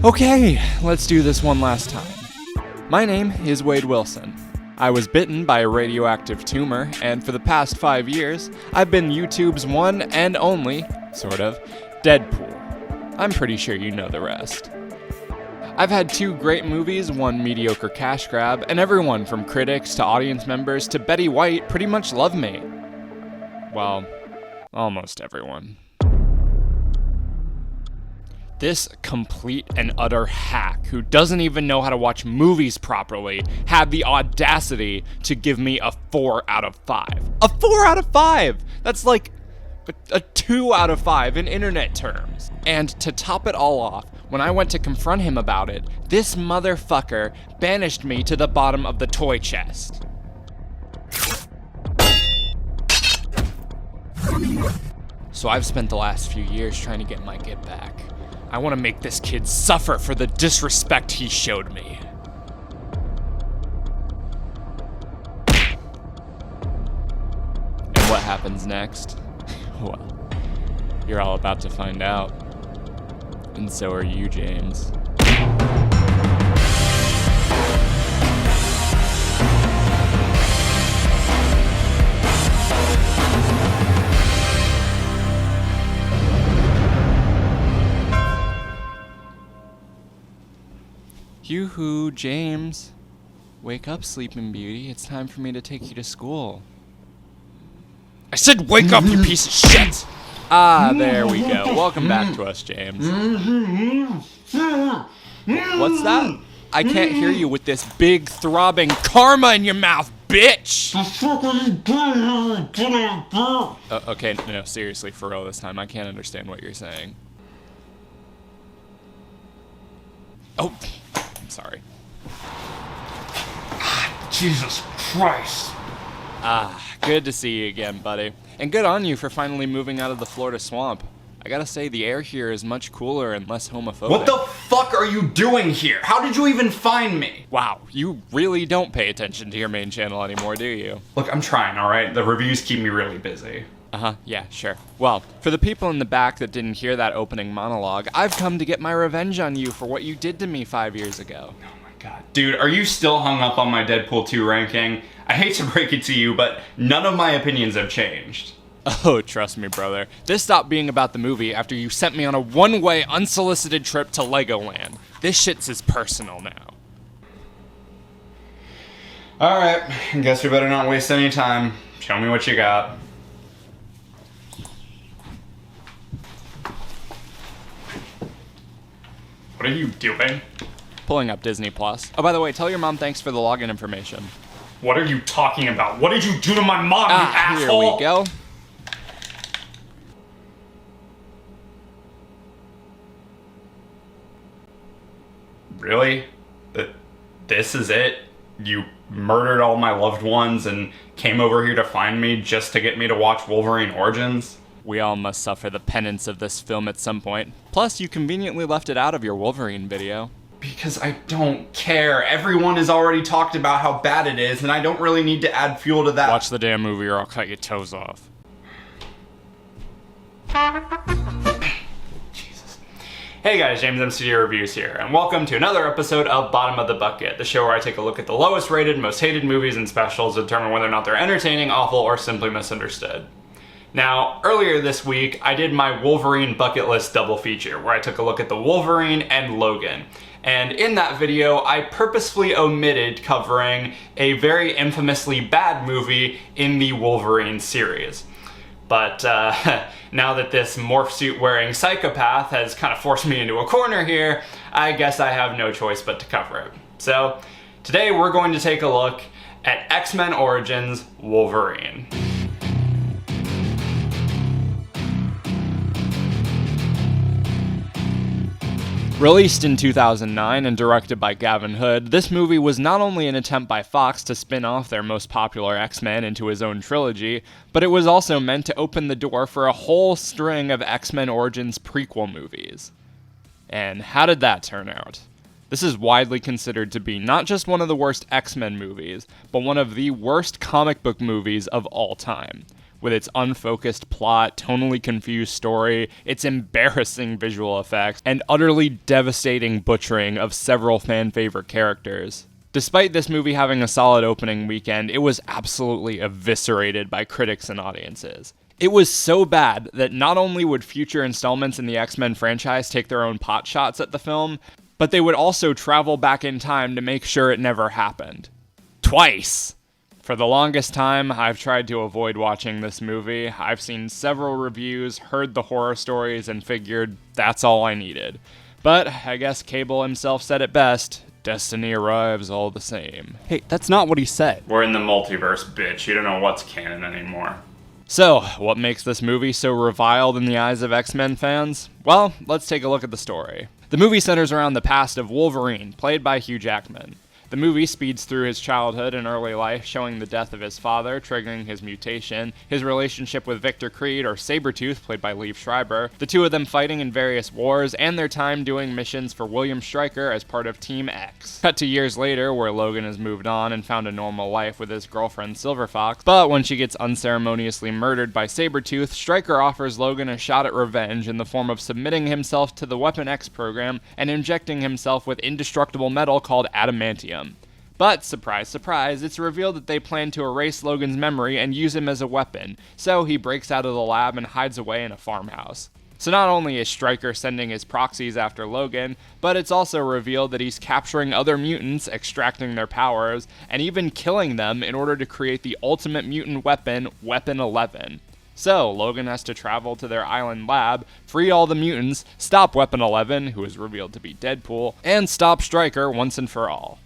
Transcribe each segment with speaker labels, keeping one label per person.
Speaker 1: Okay, let's do this one last time. My name is Wade Wilson. I was bitten by a radioactive tumor, and for the past 5 years, I've been YouTube's one and only, sort of, Deadpool. I'm pretty sure you know the rest. I've had 2 great movies, 1 mediocre cash grab, and everyone from critics to audience members to Betty White pretty much love me. Well, almost everyone. This complete and utter hack who doesn't even know how to watch movies properly had the audacity to give me a 4 out of 5. A 4 out of 5! That's like a 2 out of 5 in internet terms. And to top it all off, when I went to confront him about it, this motherfucker banished me to the bottom of the toy chest. So I've spent the last few years trying to get my get back. I want to make this kid suffer for the disrespect he showed me. And what happens next? Well, you're all about to find out. And so are you, James. Yoo-hoo, James. Wake up, Sleeping Beauty. It's time for me to take you to school. I said wake up, you piece of shit! Ah, there we go. Welcome back to us, James. What's that? I can't hear you with this big, throbbing karma in your mouth, bitch! Okay, no, seriously, for real this time. I can't understand what you're saying. Oh, I'm sorry.
Speaker 2: Jesus Christ.
Speaker 1: Good to see you again, buddy. And good on you for finally moving out of the Florida swamp. I gotta say, the air here is much cooler and less homophobic.
Speaker 2: What the fuck are you doing here? How did you even find me?
Speaker 1: Wow, you really don't pay attention to your main channel anymore, do you?
Speaker 2: Look, I'm trying, alright? The reviews keep me really busy.
Speaker 1: Yeah, sure. Well, for the people in the back that didn't hear that opening monologue, I've come to get my revenge on you for what you did to me 5 years ago.
Speaker 2: Oh my god. Dude, are you still hung up on my Deadpool 2 ranking? I hate to break it to you, but none of my opinions have changed.
Speaker 1: Oh, trust me, brother. This stopped being about the movie after you sent me on a one-way, unsolicited trip to Legoland. This shit's as personal now.
Speaker 2: Alright, I guess we better not waste any time. Show me what you got. What are you doing?
Speaker 1: Pulling up Disney Plus. Oh, by the way, tell your mom thanks for the login information.
Speaker 2: What are you talking about? What did you do to my mom, you asshole?
Speaker 1: Here we go.
Speaker 2: Really? This is it? You murdered all my loved ones and came over here to find me just to get me to watch Wolverine Origins?
Speaker 1: We all must suffer the penance of this film at some point. Plus, you conveniently left it out of your Wolverine video.
Speaker 2: Because I don't care. Everyone has already talked about how bad it is, and I don't really need to add fuel to that.
Speaker 1: Watch the damn movie or I'll cut your toes off.
Speaker 2: Jesus. Hey guys, JamesMCD Reviews here, and welcome to another episode of Bottom of the Bucket, the show where I take a look at the lowest rated, most hated movies and specials to determine whether or not they're entertaining, awful, or simply misunderstood. Now, earlier this week, I did my Wolverine bucket list double feature, where I took a look at the Wolverine and Logan. And in that video, I purposefully omitted covering a very infamously bad movie in the Wolverine series. But now that this morph suit wearing psychopath has kind of forced me into a corner here, I guess I have no choice but to cover it. So, today we're going to take a look at X-Men Origins Wolverine.
Speaker 1: Released in 2009 and directed by Gavin Hood, this movie was not only an attempt by Fox to spin off their most popular X-Men into his own trilogy, but it was also meant to open the door for a whole string of X-Men Origins prequel movies. And how did that turn out? This is widely considered to be not just one of the worst X-Men movies, but one of the worst comic book movies of all time, with its unfocused plot, tonally confused story, its embarrassing visual effects, and utterly devastating butchering of several fan-favorite characters. Despite this movie having a solid opening weekend, it was absolutely eviscerated by critics and audiences. It was so bad that not only would future installments in the X-Men franchise take their own pot shots at the film, but they would also travel back in time to make sure it never happened. Twice! For the longest time, I've tried to avoid watching this movie. I've seen several reviews, heard the horror stories, and figured that's all I needed. But I guess Cable himself said it best. Destiny arrives all the same.
Speaker 3: Hey, that's not what he said.
Speaker 2: We're in the multiverse, bitch. You don't know what's canon anymore.
Speaker 1: So, what makes this movie so reviled in the eyes of X-Men fans? Well, let's take a look at the story. The movie centers around the past of Wolverine, played by Hugh Jackman. The movie speeds through his childhood and early life, showing the death of his father, triggering his mutation, his relationship with Victor Creed, or Sabretooth, played by Liev Schreiber, the two of them fighting in various wars, and their time doing missions for William Stryker as part of Team X. Cut to years later, where Logan has moved on and found a normal life with his girlfriend Silver Fox, but when she gets unceremoniously murdered by Sabretooth, Stryker offers Logan a shot at revenge in the form of submitting himself to the Weapon X program and injecting himself with indestructible metal called adamantium. But, surprise, surprise, it's revealed that they plan to erase Logan's memory and use him as a weapon, so he breaks out of the lab and hides away in a farmhouse. So not only is Stryker sending his proxies after Logan, but it's also revealed that he's capturing other mutants, extracting their powers, and even killing them in order to create the ultimate mutant weapon, Weapon 11. So, Logan has to travel to their island lab, free all the mutants, stop Weapon 11, who is revealed to be Deadpool, and stop Stryker once and for all.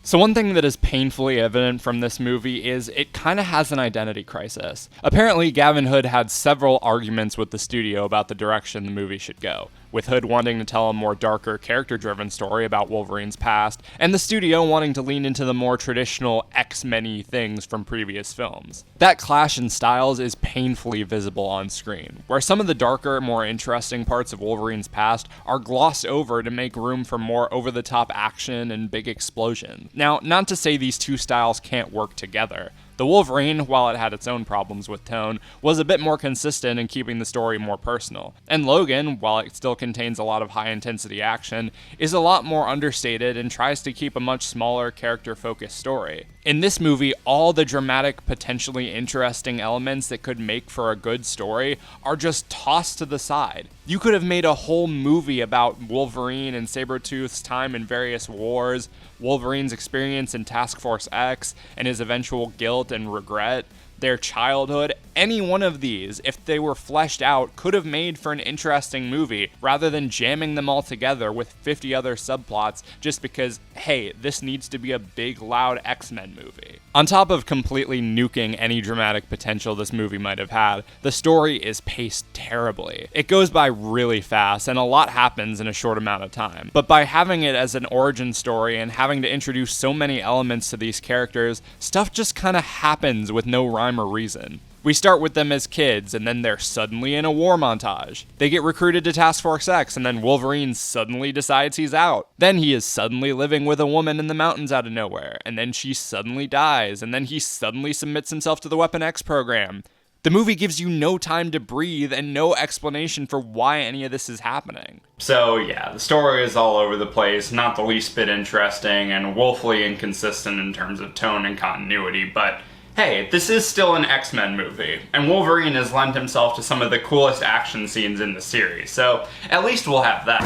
Speaker 1: So one thing that is painfully evident from this movie is it kind of has an identity crisis. Apparently, Gavin Hood had several arguments with the studio about the direction the movie should go, with Hood wanting to tell a more darker, character-driven story about Wolverine's past, and the studio wanting to lean into the more traditional X-Men-y things from previous films. That clash in styles is painfully visible on screen, where some of the darker, more interesting parts of Wolverine's past are glossed over to make room for more over-the-top action and big explosions. Now, not to say these two styles can't work together. The Wolverine, while it had its own problems with tone, was a bit more consistent in keeping the story more personal. And Logan, while it still contains a lot of high-intensity action, is a lot more understated and tries to keep a much smaller, character-focused story. In this movie, all the dramatic, potentially interesting elements that could make for a good story are just tossed to the side. You could have made a whole movie about Wolverine and Sabretooth's time in various wars, Wolverine's experience in Task Force X, and his eventual guilt and regret, their childhood. Any one of these, if they were fleshed out, could have made for an interesting movie, rather than jamming them all together with 50 other subplots just because, hey, this needs to be a big, loud X-Men movie. On top of completely nuking any dramatic potential this movie might have had, the story is paced terribly. It goes by really fast, and a lot happens in a short amount of time. But by having it as an origin story and having to introduce so many elements to these characters, stuff just kinda happens with no rhyme or reason. We start with them as kids, and then they're suddenly in a war montage. They get recruited to Task Force X, and then Wolverine suddenly decides he's out. Then he is suddenly living with a woman in the mountains out of nowhere, and then she suddenly dies, and then he suddenly submits himself to the Weapon X program. The movie gives you no time to breathe and no explanation for why any of this is happening.
Speaker 2: So yeah, the story is all over the place, not the least bit interesting, and woefully inconsistent in terms of tone and continuity, but hey, this is still an X-Men movie, and Wolverine has lent himself to some of the coolest action scenes in the series, so at least we'll have that.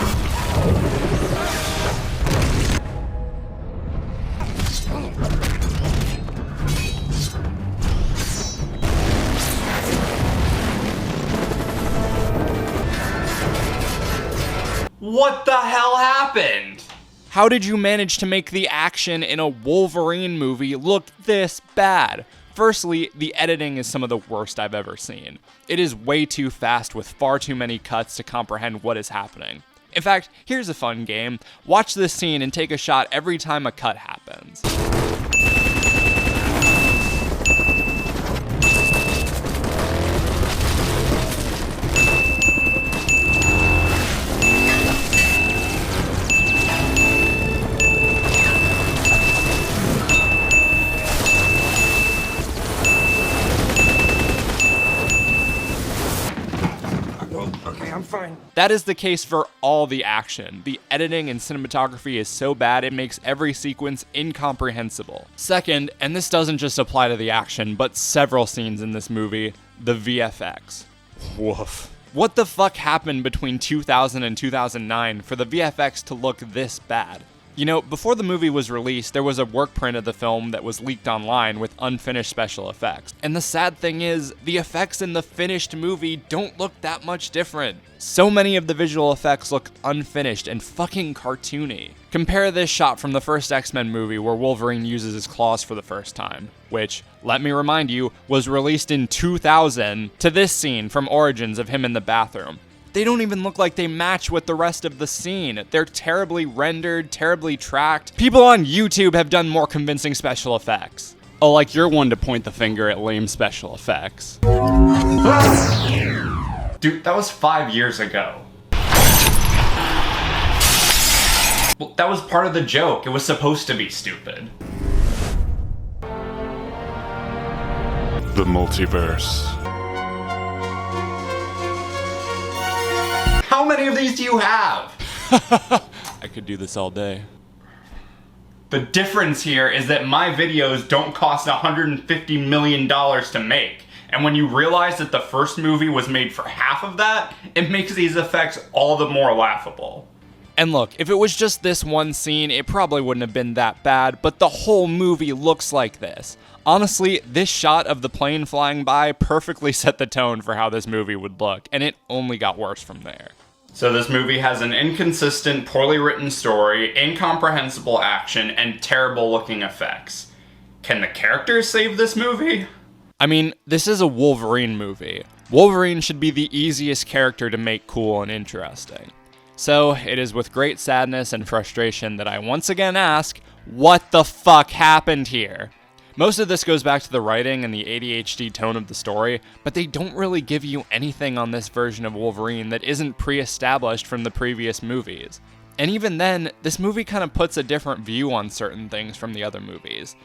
Speaker 2: What the hell happened?
Speaker 1: How did you manage to make the action in a Wolverine movie look this bad? Firstly, the editing is some of the worst I've ever seen. It is way too fast with far too many cuts to comprehend what is happening. In fact, here's a fun game. Watch this scene and take a shot every time a cut happens. That is the case for all the action. The editing and cinematography is so bad it makes every sequence incomprehensible. Second, and this doesn't just apply to the action, but several scenes in this movie, the VFX. Woof. What the fuck happened between 2000 and 2009 for the VFX to look this bad? You know, before the movie was released, there was a work print of the film that was leaked online with unfinished special effects. And the sad thing is, the effects in the finished movie don't look that much different. So many of the visual effects look unfinished and fucking cartoony. Compare this shot from the first X-Men movie where Wolverine uses his claws for the first time, which, let me remind you, was released in 2000, to this scene from Origins of him in the bathroom. They don't even look like they match with the rest of the scene. They're terribly rendered, terribly tracked. People on YouTube have done more convincing special effects.
Speaker 2: Oh, like you're one to point the finger at lame special effects. Dude, that was 5 years ago. Well, that was part of the joke. It was supposed to be stupid.
Speaker 3: The multiverse.
Speaker 2: How many of these do you have?
Speaker 1: I could do this all day.
Speaker 2: The difference here is that my videos don't cost $150 million to make. And when you realize that the first movie was made for half of that, it makes these effects all the more laughable.
Speaker 1: And look, if it was just this one scene, it probably wouldn't have been that bad, but the whole movie looks like this. Honestly, this shot of the plane flying by perfectly set the tone for how this movie would look, and it only got worse from there.
Speaker 2: So this movie has an inconsistent, poorly written story, incomprehensible action, and terrible looking effects. Can the characters save this movie?
Speaker 1: I mean, this is a Wolverine movie. Wolverine should be the easiest character to make cool and interesting. So, it is with great sadness and frustration that I once again ask, what the fuck happened here? Most of this goes back to the writing and the ADHD tone of the story, but they don't really give you anything on this version of Wolverine that isn't pre-established from the previous movies. And even then, this movie kind of puts a different view on certain things from the other movies.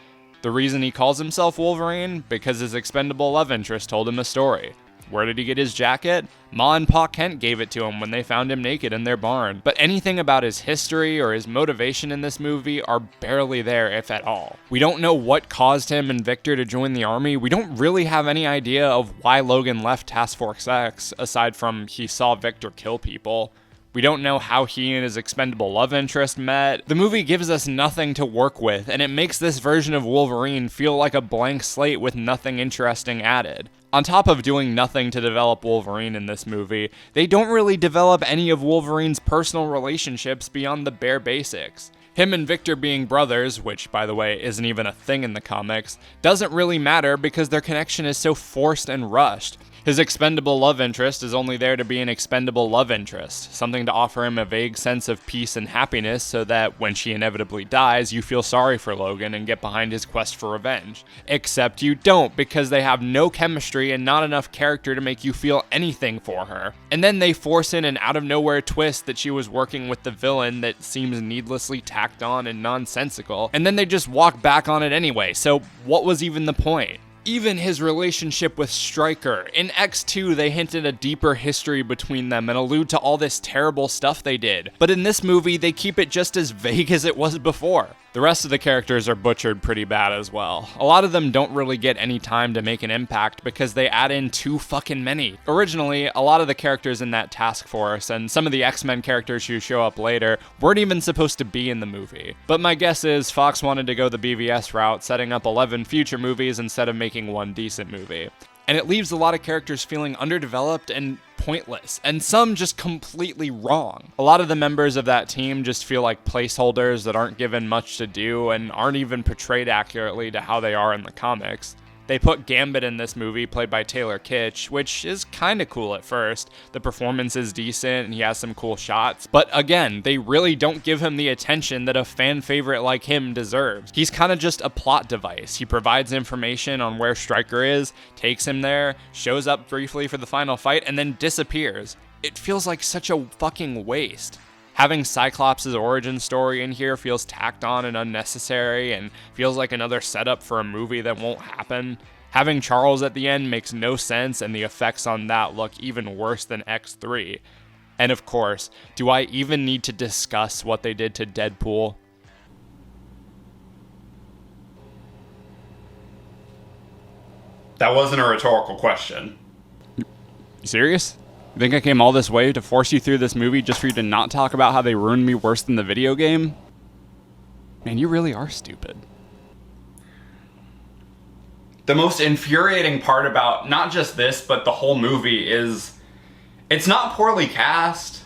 Speaker 1: The reason he calls himself Wolverine? Because his expendable love interest told him a story. Where did he get his jacket? Ma and Pa Kent gave it to him when they found him naked in their barn. But anything about his history or his motivation in this movie are barely there, if at all. We don't know what caused him and Victor to join the army. We don't really have any idea of why Logan left Task Force X, aside from he saw Victor kill people. We don't know how he and his expendable love interest met. The movie gives us nothing to work with, and it makes this version of Wolverine feel like a blank slate with nothing interesting added. On top of doing nothing to develop Wolverine in this movie, they don't really develop any of Wolverine's personal relationships beyond the bare basics. Him and Victor being brothers, which by the way isn't even a thing in the comics, doesn't really matter because their connection is so forced and rushed. His expendable love interest is only there to be an expendable love interest, something to offer him a vague sense of peace and happiness so that when she inevitably dies, you feel sorry for Logan and get behind his quest for revenge. Except you don't, because they have no chemistry and not enough character to make you feel anything for her. And then they force in an out-of-nowhere twist that she was working with the villain that seems needlessly tacked on and nonsensical, and then they just walk back on it anyway, so what was even the point? Even his relationship with Stryker. In X2, they hinted a deeper history between them and allude to all this terrible stuff they did. But in this movie, they keep it just as vague as it was before. The rest of the characters are butchered pretty bad as well. A lot of them don't really get any time to make an impact because they add in too fucking many. Originally, a lot of the characters in that task force and some of the X-Men characters who show up later weren't even supposed to be in the movie. But my guess is Fox wanted to go the BVS route, setting up 11 future movies instead of making one decent movie. And it leaves a lot of characters feeling underdeveloped and pointless, and some just completely wrong. A lot of the members of that team just feel like placeholders that aren't given much to do and aren't even portrayed accurately to how they are in the comics. They put Gambit in this movie, played by Taylor Kitsch, which is kinda cool at first. The performance is decent and he has some cool shots, but again, they really don't give him the attention that a fan favorite like him deserves. He's kinda just a plot device. He provides information on where Stryker is, takes him there, shows up briefly for the final fight, and then disappears. It feels like such a fucking waste. Having Cyclops' origin story in here feels tacked on and unnecessary and feels like another setup for a movie that won't happen. Having Charles at the end makes no sense, and the effects on that look even worse than X3. And of course, do I even need to discuss what they did to Deadpool?
Speaker 2: That wasn't a rhetorical question.
Speaker 1: You serious? You think I came all this way to force you through this movie just for you to not talk about how they ruined me worse than the video game? Man, you really are stupid.
Speaker 2: The most infuriating part about not just this, but the whole movie is it's not poorly cast.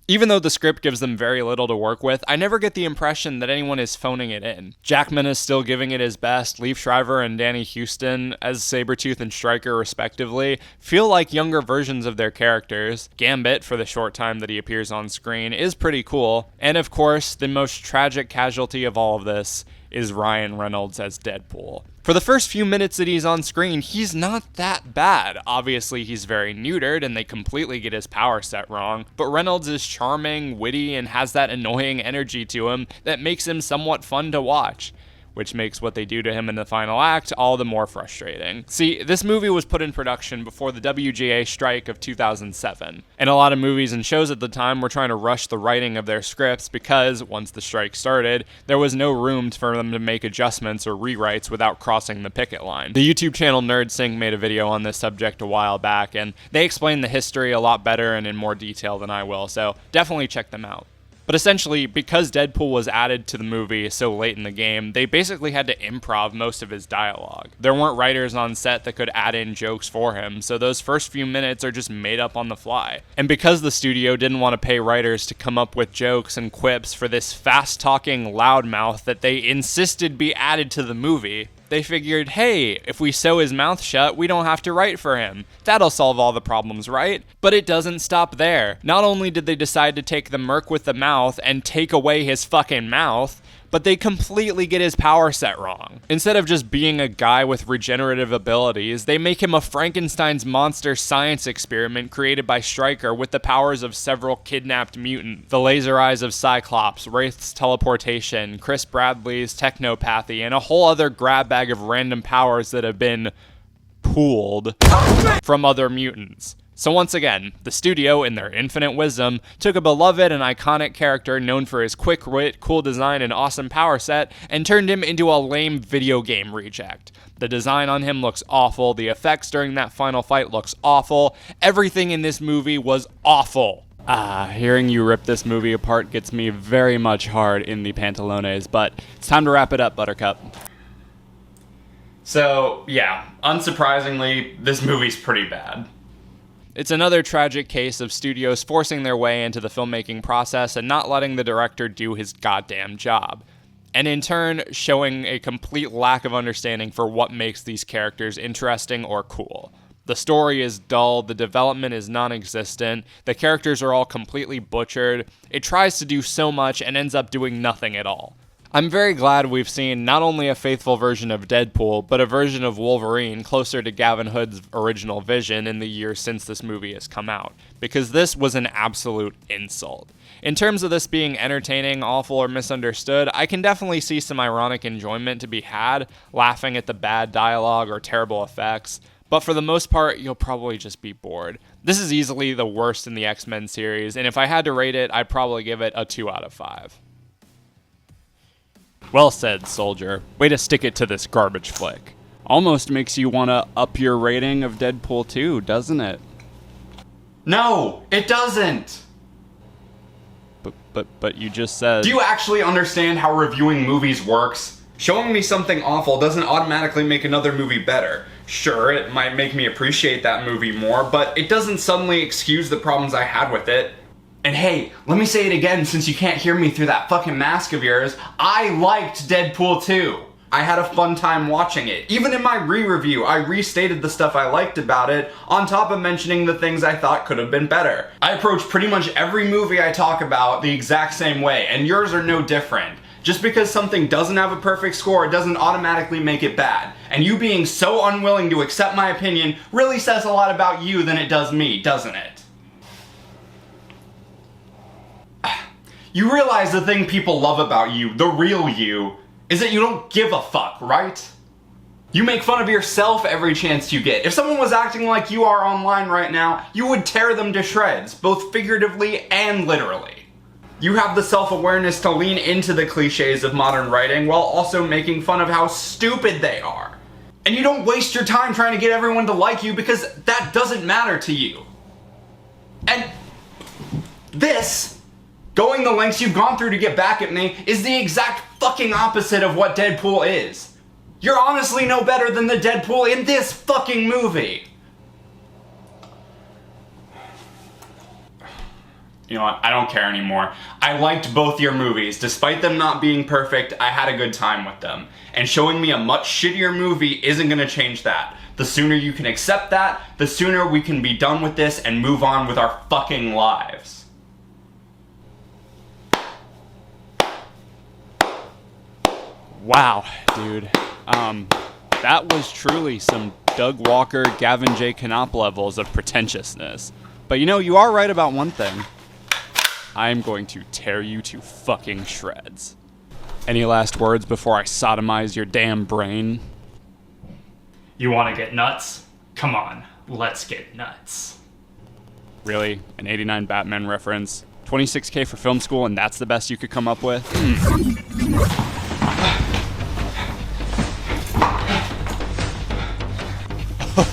Speaker 1: Even though the script gives them very little to work with, I never get the impression that anyone is phoning it in. Jackman is still giving it his best. Liev Schreiber and Danny Huston, as Sabretooth and Stryker respectively, feel like younger versions of their characters. Gambit, for the short time that he appears on screen, is pretty cool. And of course, the most tragic casualty of all of this is Ryan Reynolds as Deadpool. For the first few minutes that he's on screen, he's not that bad. Obviously, he's very neutered, and they completely get his power set wrong, but Reynolds is charming, witty, and has that annoying energy to him that makes him somewhat fun to watch, which makes what they do to him in the final act all the more frustrating. See, this movie was put in production before the WGA strike of 2007, and a lot of movies and shows at the time were trying to rush the writing of their scripts because, once the strike started, there was no room for them to make adjustments or rewrites without crossing the picket line. The YouTube channel NerdSync made a video on this subject a while back, and they explain the history a lot better and in more detail than I will, so definitely check them out. But essentially, because Deadpool was added to the movie so late in the game, they basically had to improv most of his dialogue. There weren't writers on set that could add in jokes for him, so those first few minutes are just made up on the fly. And because the studio didn't want to pay writers to come up with jokes and quips for this fast-talking loudmouth that they insisted be added to the movie, they figured, hey, if we sew his mouth shut, we don't have to write for him. That'll solve all the problems, right? But it doesn't stop there. Not only did they decide to take the merc with the mouth and take away his fucking mouth, but they completely get his power set wrong. Instead of just being a guy with regenerative abilities, they make him a Frankenstein's monster science experiment created by Stryker with the powers of several kidnapped mutants. The laser eyes of Cyclops, Wraith's teleportation, Chris Bradley's technopathy, and a whole other grab bag of random powers that have been pooled from other mutants. So once again, the studio, in their infinite wisdom, took a beloved and iconic character known for his quick wit, cool design, and awesome power set, and turned him into a lame video game reject. The design on him looks awful, the effects during that final fight looks awful, everything in this movie was awful. Hearing you rip this movie apart gets me very much hard in the pantalones, but it's time to wrap it up, Buttercup.
Speaker 2: So, yeah, unsurprisingly, this movie's pretty bad.
Speaker 1: It's another tragic case of studios forcing their way into the filmmaking process and not letting the director do his goddamn job, and in turn showing a complete lack of understanding for what makes these characters interesting or cool. The story is dull, the development is non-existent, the characters are all completely butchered, it tries to do so much and ends up doing nothing at all. I'm very glad we've seen not only a faithful version of Deadpool, but a version of Wolverine closer to Gavin Hood's original vision in the years since this movie has come out, because this was an absolute insult. In terms of this being entertaining, awful, or misunderstood, I can definitely see some ironic enjoyment to be had, laughing at the bad dialogue or terrible effects, but for the most part, you'll probably just be bored. This is easily the worst in the X-Men series, and if I had to rate it, I'd probably give it a 2 out of 5. Well said, soldier. Way to stick it to this garbage flick. Almost makes you want to up your rating of Deadpool 2, doesn't it?
Speaker 2: No, it doesn't!
Speaker 1: But you just said...
Speaker 2: Do you actually understand how reviewing movies works? Showing me something awful doesn't automatically make another movie better. Sure, it might make me appreciate that movie more, but it doesn't suddenly excuse the problems I had with it. And hey, let me say it again since you can't hear me through that fucking mask of yours. I liked Deadpool 2. I had a fun time watching it. Even in my re-review, I restated the stuff I liked about it, on top of mentioning the things I thought could have been better. I approach pretty much every movie I talk about the exact same way, and yours are no different. Just because something doesn't have a perfect score, it doesn't automatically make it bad. And you being so unwilling to accept my opinion really says a lot about you than it does me, doesn't it? You realize the thing people love about you, the real you, is that you don't give a fuck, right? You make fun of yourself every chance you get. If someone was acting like you are online right now, you would tear them to shreds, both figuratively and literally. You have the self-awareness to lean into the cliches of modern writing while also making fun of how stupid they are. And you don't waste your time trying to get everyone to like you because that doesn't matter to you. And this, going the lengths you've gone through to get back at me, is the exact fucking opposite of what Deadpool is. You're honestly no better than the Deadpool in this fucking movie. You know what? I don't care anymore. I liked both your movies. Despite them not being perfect, I had a good time with them. And showing me a much shittier movie isn't gonna change that. The sooner you can accept that, the sooner we can be done with this and move on with our fucking lives.
Speaker 1: Wow, dude. That was truly some Doug Walker, Gavin J. Knopp levels of pretentiousness. But you know, you are right about one thing. I'm going to tear you to fucking shreds. Any last words before I sodomize your damn brain?
Speaker 2: You wanna get nuts? Come on, let's get nuts.
Speaker 1: Really? An 89 Batman reference? 26K for film school and that's the best you could come up with?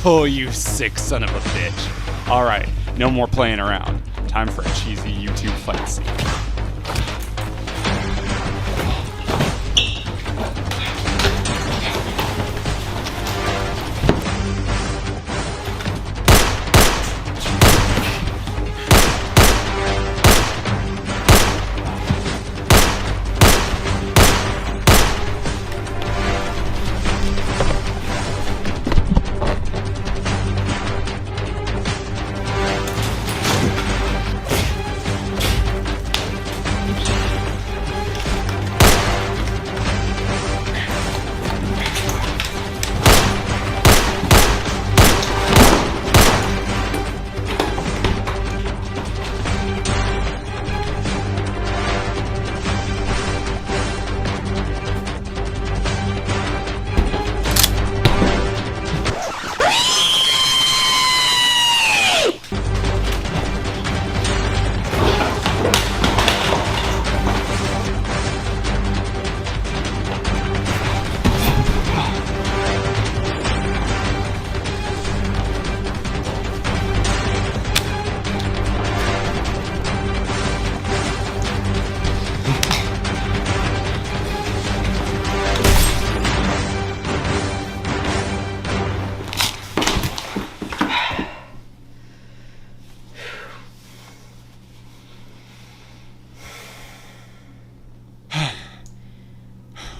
Speaker 1: Oh, you sick son of a bitch. Alright, no more playing around. Time for a cheesy YouTube fight scene.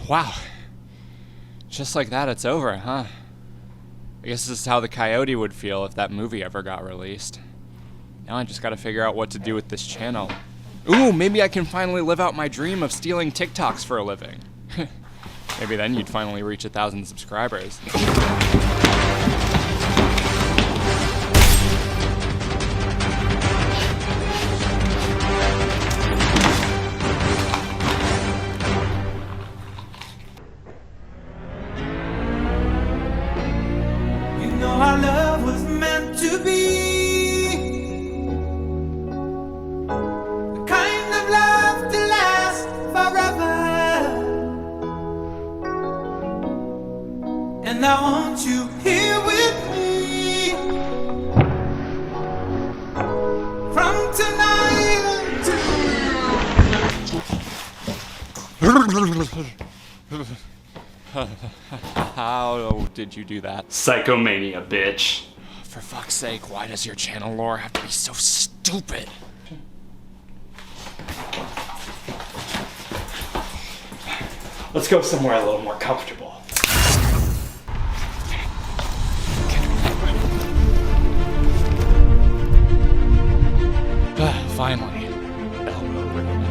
Speaker 1: Wow. Just like that, it's over, huh? I guess this is how the Coyote would feel if that movie ever got released. Now I just gotta figure out what to do with this channel. Ooh, maybe I can finally live out my dream of stealing TikToks for a living. Maybe then you'd finally reach 1,000 subscribers.
Speaker 4: Our love was meant to be the kind of love to last forever, and I want you here with me from tonight until
Speaker 1: How did you do that?
Speaker 2: Psychomania, bitch.
Speaker 1: For fuck's sake, why does your channel lore have to be so stupid?
Speaker 2: Let's go somewhere a little more comfortable.
Speaker 1: Finally. Elbow room.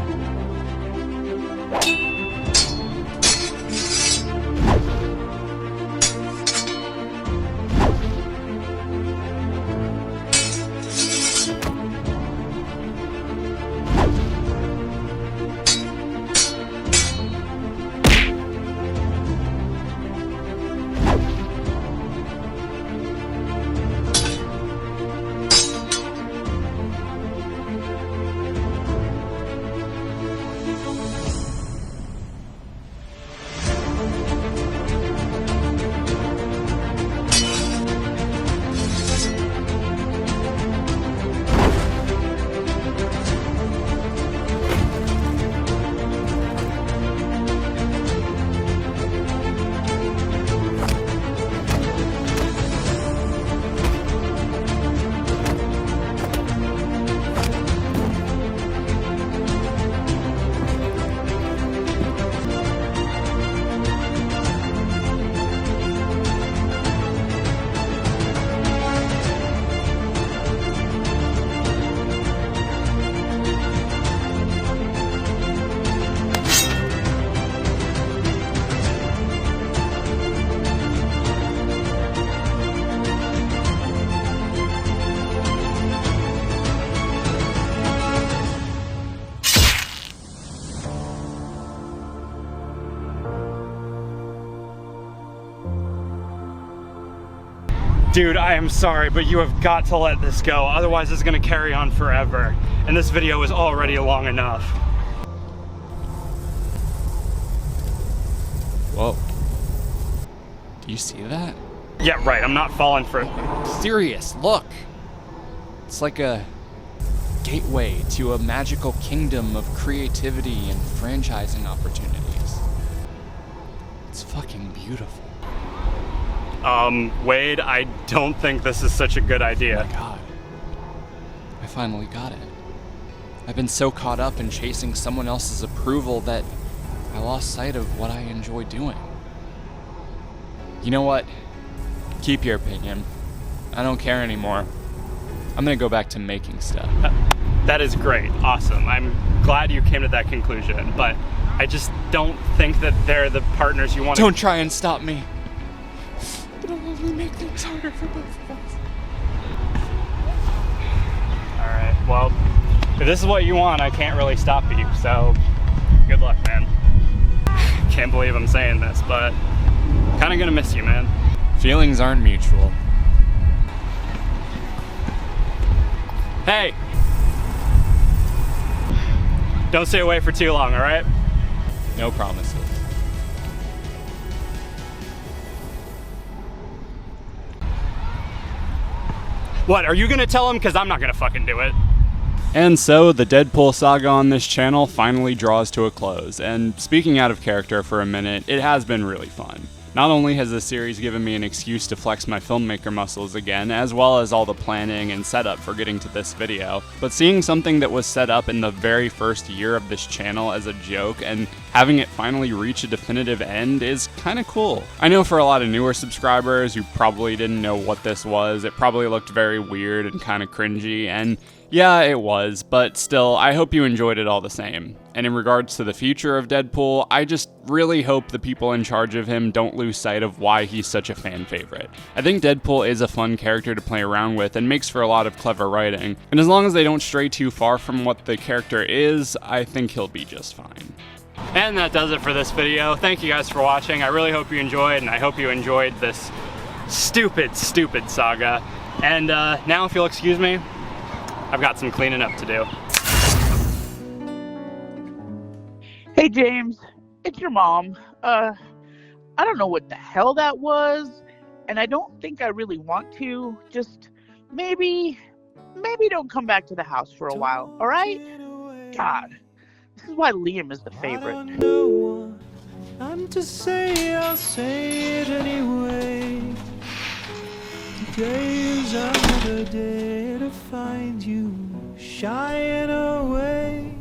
Speaker 2: Dude, I am sorry, but you have got to let this go. Otherwise, it's gonna carry on forever. And this video is already long enough.
Speaker 1: Whoa. Do you see that?
Speaker 2: Yeah, right, I'm not falling for it.
Speaker 1: Serious, look. It's like a gateway to a magical kingdom of creativity and franchising opportunities. It's fucking beautiful.
Speaker 2: Wade, I don't think this is such a good idea.
Speaker 1: Oh my God. I finally got it. I've been so caught up in chasing someone else's approval that I lost sight of what I enjoy doing. You know what? Keep your opinion. I don't care anymore. I'm gonna go back to making stuff.
Speaker 2: That is great, awesome. I'm glad you came to that conclusion, but I just don't think that they're the partners you want to—
Speaker 1: Don't try and stop me. It'll only make things harder for both of us.
Speaker 2: Alright, well, if this is what you want, I can't really stop you, so good luck, man. Can't believe I'm saying this, but kinda gonna miss you, man.
Speaker 1: Feelings aren't mutual.
Speaker 2: Hey! Don't stay away for too long, alright?
Speaker 1: No promises.
Speaker 2: What, are you gonna tell him? Because I'm not gonna fucking do it. And so, the Deadpool saga on this channel finally draws to a close, and speaking out of character for a minute, it has been really fun. Not only has this series given me an excuse to flex my filmmaker muscles again, as well as all the planning and setup for getting to this video, but seeing something that was set up in the very first year of this channel as a joke and having it finally reach a definitive end is kinda cool. I know for a lot of newer subscribers who probably didn't know what this was, it probably looked very weird and kinda cringy, and yeah, it was, but still, I hope you enjoyed it all the same. And in regards to the future of Deadpool, I just really hope the people in charge of him don't lose sight of why he's such a fan favorite. I think Deadpool is a fun character to play around with and makes for a lot of clever writing, and as long as they don't stray too far from what the character is, I think he'll be just fine. And that does it for this video. Thank you guys for watching. I really hope you enjoyed, and I hope you enjoyed this stupid saga. And now, if you'll excuse me, I've got some cleaning up to do.
Speaker 5: Hey James, it's your mom. I don't know what the hell that was, and I don't think I really want to. Just maybe don't come back to the house for a while, alright? God, this is why Liam is the favorite.
Speaker 4: I'm to say, I'll say it anyway. Today is another day to find you shying away.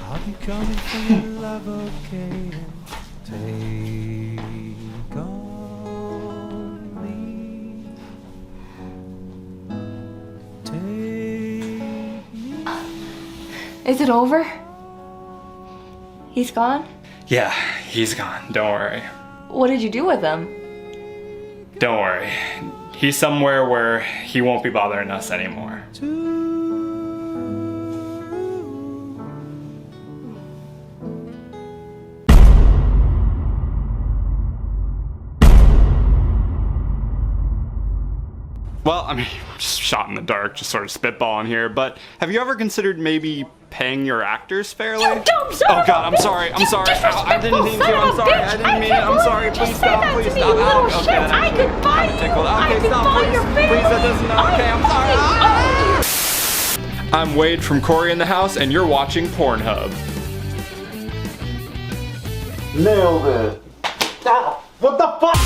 Speaker 4: I'll be coming for your love, okay, and take on me. Take me.
Speaker 6: Is it over? He's gone?
Speaker 2: Yeah, he's gone. Don't worry.
Speaker 6: What did you do with him?
Speaker 2: Don't worry. He's somewhere where he won't be bothering us anymore. Well, I mean, just shot in the dark, just sort of spitballing here, but have you ever considered maybe paying your actors fairly?
Speaker 6: You dumb son
Speaker 2: Oh
Speaker 6: of
Speaker 2: God,
Speaker 6: a
Speaker 2: I'm
Speaker 6: bitch!
Speaker 2: sorry, I'm
Speaker 6: You
Speaker 2: sorry.
Speaker 6: disrespectful
Speaker 2: I didn't mean to,
Speaker 6: son
Speaker 2: I'm
Speaker 6: of a
Speaker 2: sorry,
Speaker 6: bitch!
Speaker 2: I didn't mean it, I'm
Speaker 6: can't
Speaker 2: sorry,
Speaker 6: believe you
Speaker 2: please
Speaker 6: just said
Speaker 2: stop,
Speaker 6: that
Speaker 2: please
Speaker 6: to me,
Speaker 2: stop.
Speaker 6: you
Speaker 2: Ow,
Speaker 6: little
Speaker 2: okay,
Speaker 6: shit.
Speaker 2: that
Speaker 6: I
Speaker 2: actually
Speaker 6: could buy
Speaker 2: kinda
Speaker 6: you.
Speaker 2: tickled.
Speaker 6: I
Speaker 2: Okay,
Speaker 6: could
Speaker 2: stop,
Speaker 6: buy
Speaker 2: please.
Speaker 6: your family.
Speaker 2: Please, that doesn't, okay, I'm sorry. I'm Wade from Corey in the House, and you're watching Pornhub.
Speaker 7: Nailed it. What the fuck?